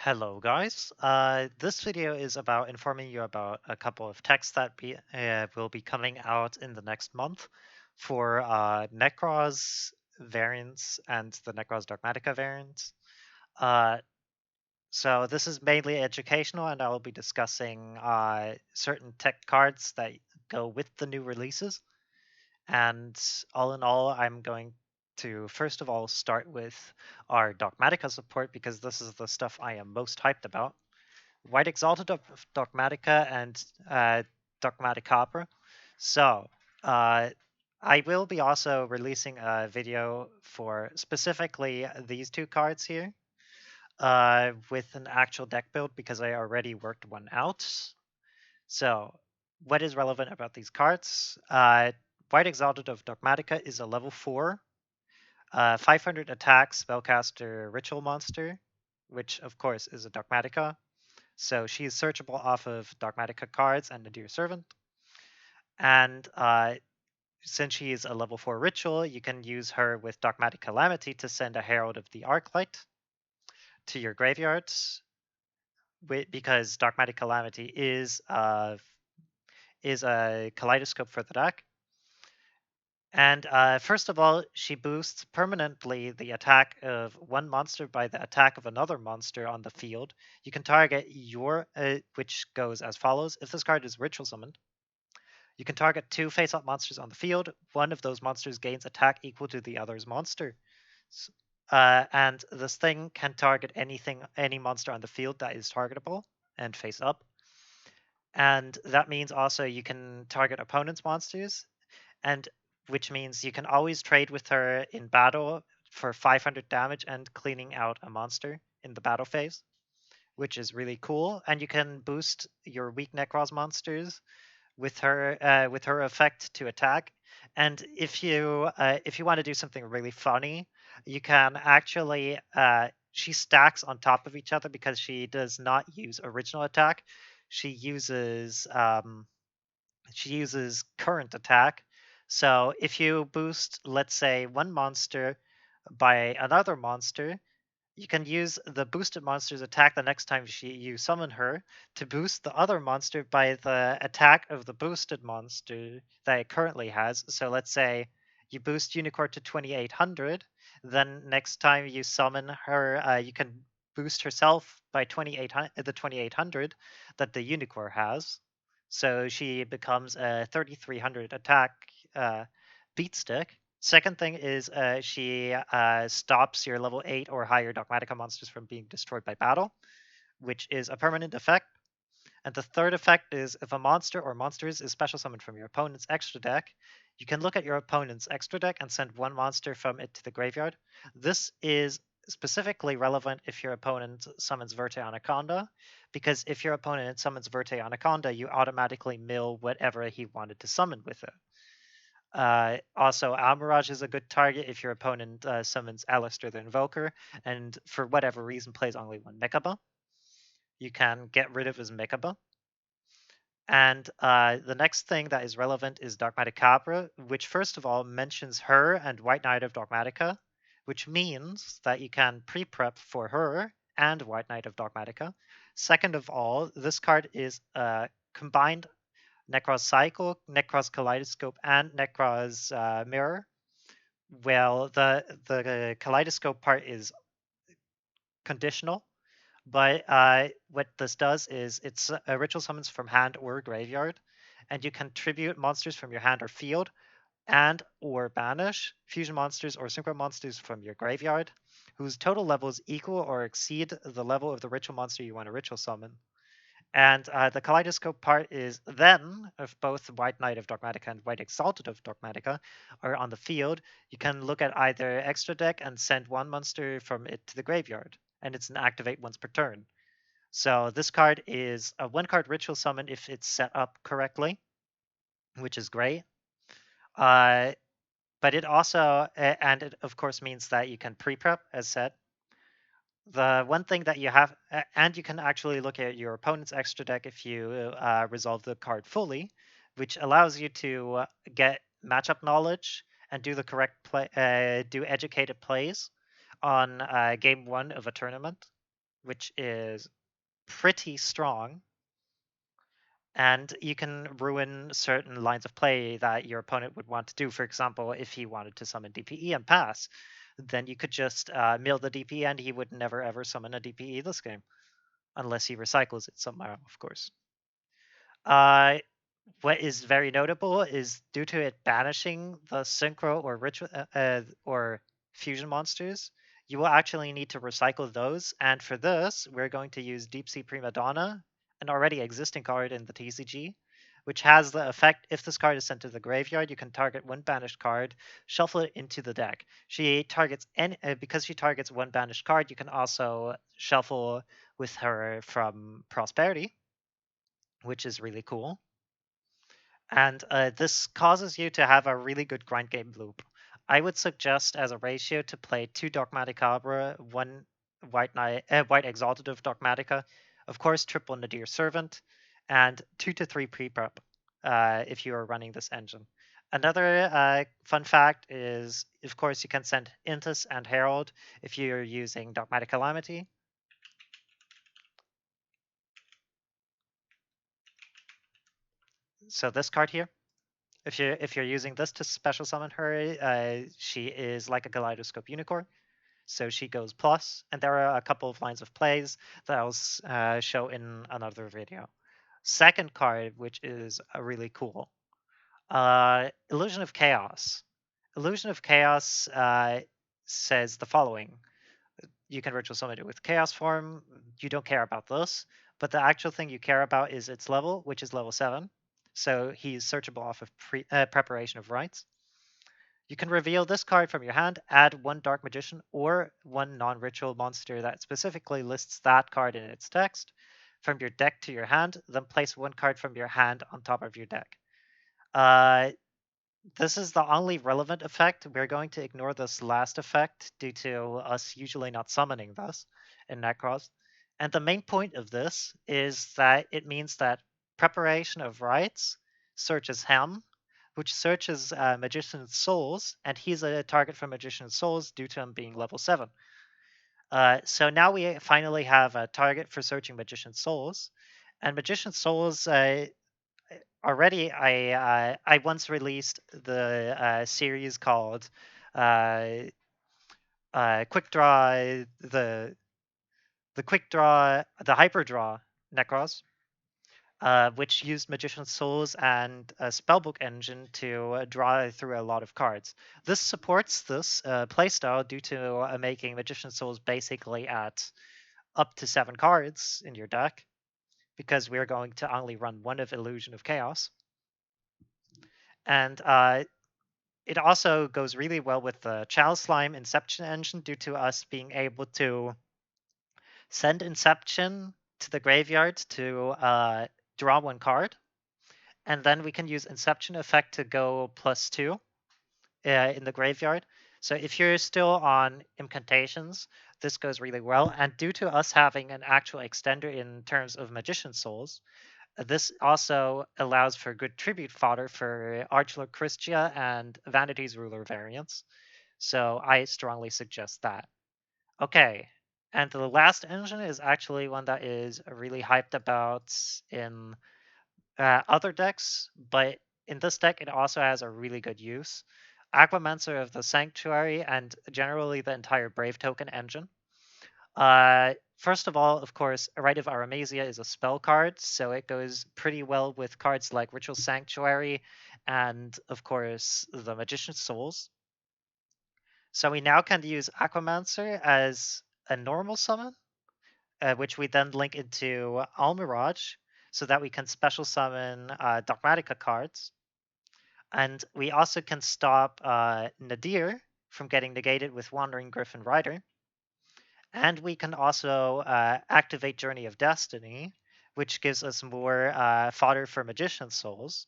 Hello guys, this video is about informing you about a couple of texts that will be coming out in the next month for Nekroz variants and the Nekroz Dogmatica variants. Uh, so this is mainly educational, and I will be discussing certain tech cards that go with the new releases. And all in all, I'm going to first of all start with our Dogmatica support because this is the stuff I am most hyped about. White Exalted of Dogmatica and Dogmatica. So, uh, I will be also releasing a video for specifically these two cards here with an actual deck build because I already worked one out. So, what is relevant about these cards? White Exalted of Dogmatica is a level 4, 500 attack spellcaster ritual monster, which of course is a Dogmatica. So she is searchable off of Dogmatica cards and the Dear Servant. And since she is a level 4 ritual, you can use her with Dogmatic Calamity to send a Herald of the Arclight to your graveyards, because Dogmatic Calamity is a kaleidoscope for the deck. And first of all, she boosts permanently the attack of one monster by the attack of another monster on the field. You can target which goes as follows. If this card is ritual summoned, you can target 2 face-up monsters on the field. One of those monsters gains attack equal to the other's monster. And this thing can target any monster on the field that is targetable and face up. And that means also you can target opponent's monsters, and which means you can always trade with her in battle for 500 damage and cleaning out a monster in the battle phase, which is really cool. And you can boost your weak Nekroz monsters with her effect to attack. And if you want to do something really funny, you can actually she stacks on top of each other because she does not use original attack. She uses current attack. So if you boost, let's say, one monster by another monster, you can use the boosted monster's attack the next time you summon her to boost the other monster by the attack of the boosted monster that it currently has. So let's say you boost Unicorn to 2800, then next time you summon her, you can boost herself by 2800 that the Unicorn has. So she becomes a 3300 attack beat stick. Second thing is she stops your level 8 or higher Dogmatica monsters from being destroyed by battle, which is a permanent effect. And the third effect is if a monster or monsters is special summoned from your opponent's extra deck, you can look at your opponent's extra deck and send one monster from it to the graveyard. This is specifically relevant if your opponent summons Verte Anaconda, because if your opponent summons Verte Anaconda, you automatically mill whatever he wanted to summon with it. Also, Almirage is a good target if your opponent summons Alistair the Invoker, and for whatever reason plays only one Mechaba. You can get rid of his Mechaba. And the next thing that is relevant is Dogmatica, which first of all mentions her and White Knight of Dogmatica, which means that you can pre-prep for her and White Knight of Dogmatica. Second of all, this card is a combined Nekroz Cycle, Nekroz Kaleidoscope, and Nekroz Mirror. Well, the Kaleidoscope part is conditional, but what this does is it's a ritual summons from hand or graveyard, and you can tribute monsters from your hand or field, and or banish fusion monsters or synchro monsters from your graveyard, whose total levels equal or exceed the level of the ritual monster you want to ritual summon. And the Kaleidoscope part is then, if both White Knight of Dogmatica and White Exalted of Dogmatica are on the field, you can look at either extra deck and send one monster from it to the graveyard, and it's an activate once per turn. So this card is a one-card ritual summon if it's set up correctly, which is great. But it also, and it of course means that you can pre-prep, as said. The one thing that you have, and you can actually look at your opponent's extra deck if you resolve the card fully, which allows you to get matchup knowledge and do the correct play, do educated plays on game 1 of a tournament. which is pretty strong. And you can ruin certain lines of play that your opponent would want to do. For example, if he wanted to summon DPE and pass, then you could just mill the DPE and he would never ever summon a DPE this game, unless he recycles it somehow, of course. Uh, what is very notable is due to it banishing the synchro or ritual or fusion monsters, you will actually need to recycle those. And for this, we're going to use Deep Sea Prima Donna, an already existing card in the TCG, which has the effect: if this card is sent to the graveyard, you can target one banished card, shuffle it into the deck. She targets because she targets one banished card, you can also shuffle with her from Prosperity, which is really cool. And this causes you to have a really good grind game loop. I would suggest as a ratio to play 2 Dogmatic Cobra, 1 White Exaltative Dogmatica, of course triple Nadir Servant, and 2 to 3 pre-prep if you are running this engine. Another fun fact is, of course, you can send Intus and Herald if you're using Dogmatic Calamity. So this card here. If you're using this to special summon her, she is like a Kaleidoscope Unicorn, so she goes plus, and there are a couple of lines of plays that I'll show in another video. Second card, which is really cool, Illusion of Chaos. Illusion of Chaos says the following: you can ritual summon it with Chaos form. You don't care about this, but the actual thing you care about is its level, which is level 7. So he's searchable off of Preparation of Rites. You can reveal this card from your hand, add 1 Dark Magician or 1 non-ritual monster that specifically lists that card in its text from your deck to your hand, then place 1 card from your hand on top of your deck. This is the only relevant effect. We're going to ignore this last effect due to us usually not summoning this in Nekroz. And the main point of this is that it means that Preparation of Rites searches him, which searches Magician's Souls, and he's a target for Magician's Souls due to him being level 7. So now we finally have a target for searching Magician's Souls. And Magician's Souls, already I once released the series called Quick Draw, the Quick Draw, the Hyper Draw Necros, which used Magician's Souls and a Spellbook engine to draw through a lot of cards. This supports this playstyle due to making Magician's Souls basically at up to 7 cards in your deck, because we're going to only run 1 of Illusion of Chaos. And it also goes really well with the Chalice Slime Inception engine due to us being able to send Inception to the graveyard to draw 1 card. And then we can use Inception effect to go +2 in the graveyard. So if you're still on Incantations, this goes really well. And due to us having an actual extender in terms of Magician's Souls, this also allows for good tribute fodder for Archlord Christia and Vanity's Ruler variants. So I strongly suggest that. Okay, and the last engine is actually one that is really hyped about in other decks, but in this deck it also has a really good use. Aquamancer of the Sanctuary and generally the entire Brave token engine. First of all, of course, Rite of Aramesia is a spell card, so it goes pretty well with cards like Ritual Sanctuary and, of course, the Magician's Souls. So we now can use Aquamancer as a normal summon, which we then link into Almirage, so that we can special summon Dogmatica cards. And we also can stop Nadir from getting negated with Wandering Griffin Rider. And we can also activate Journey of Destiny, which gives us more fodder for Magician's Souls.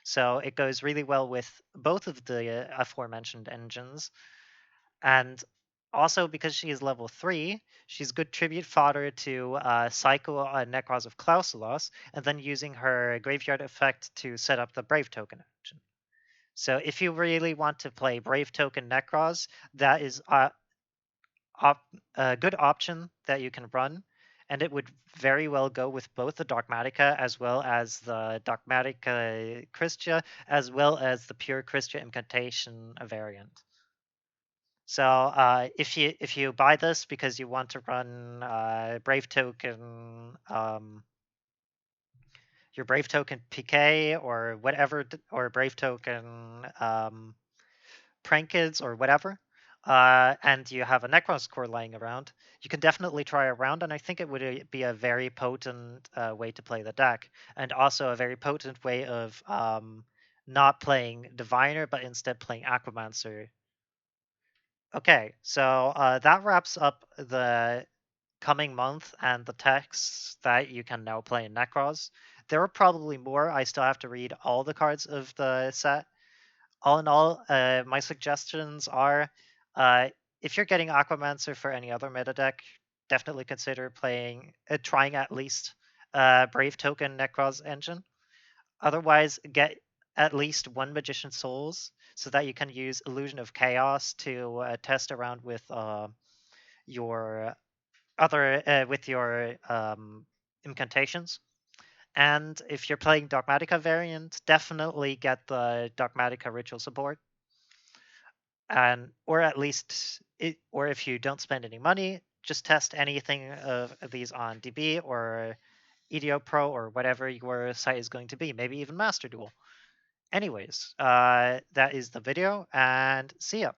So it goes really well with both of the aforementioned engines. And also, because she is level 3, she's good tribute fodder to cycle Nekroz of Klausulos, and then using her graveyard effect to set up the Brave token engine. So if you really want to play Brave token Nekroz, that is a good option that you can run, and it would very well go with both the Dogmatica as well as the Dogmatica Christia, as well as the pure Christia incantation variant. So if you buy this because you want to run Brave Token, your Brave Token PK or whatever, or Brave Token Prankids or whatever, and you have a Necroz core lying around, you can definitely try around, and I think it would be a very potent way to play the deck, and also a very potent way of not playing Diviner, but instead playing Aquamancer. Okay, so that wraps up the coming month and the texts that you can now play in Necroz. There are probably more. I still have to read all the cards of the set. All in all, my suggestions are if you're getting Aquamancer for any other meta deck, definitely consider trying at least Brave Token Necroz engine. Otherwise, get at least one Magician Souls so that you can use Illusion of Chaos to test around with your incantations. And if you're playing Dogmatica variant, definitely get the Dogmatica ritual support. And or at least or if you don't spend any money, just test anything of these on DB or EDO Pro or whatever your site is going to be, maybe even Master Duel. Anyways, that is the video, and see ya.